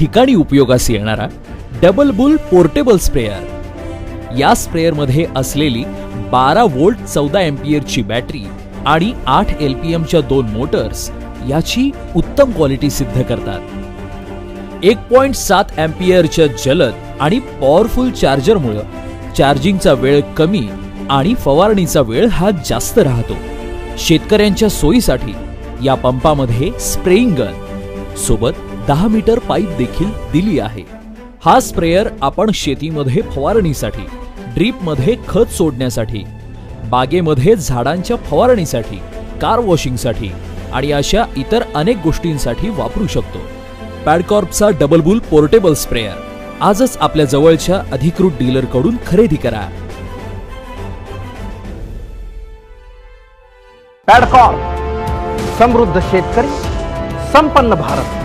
ठिकाणी उपयोगास येणारा double boule portable sprayer. या स्प्रेअरमध्ये असलेली 12 वोल्ट 14 एम्पियरची बॅटरी आणि 8 LPMच्या 2 मोटर्स याची उत्तम क्वालिटी सिद्ध करतात। 1.7 एम्पियरच्या जलद आणि पॉवरफुल चार्जरमुळे चार्जिंगचा वेळ कमी आणि फवारणीचा वेळ हा जास्त राहतो। शेतकऱ्यांच्या सोयीसाठी या पंपामध्ये स्प्रेइंग गन सोबत 10 मीटर पाईप देखील दिली आहे। हा स्प्रेअर आपण शेतीमध्ये फवारणीसाठी, ड्रीपमध्ये खत सोडण्यासाठी, बागेमध्ये झाडांच्या फवारणीसाठी, कार वॉशिंगसाठी आणि अशा इतर अनेक गोष्टींसाठी वापरू शकतो। पॅडकॉर्पचा डबल बुल पोर्टेबल स्प्रेअर आजच आपल्या जवळच्या अधिकृत डीलर कडून खरेदी करा। पॅडकॉर्प, समृद्ध शेतकरी, संपन्न भारत।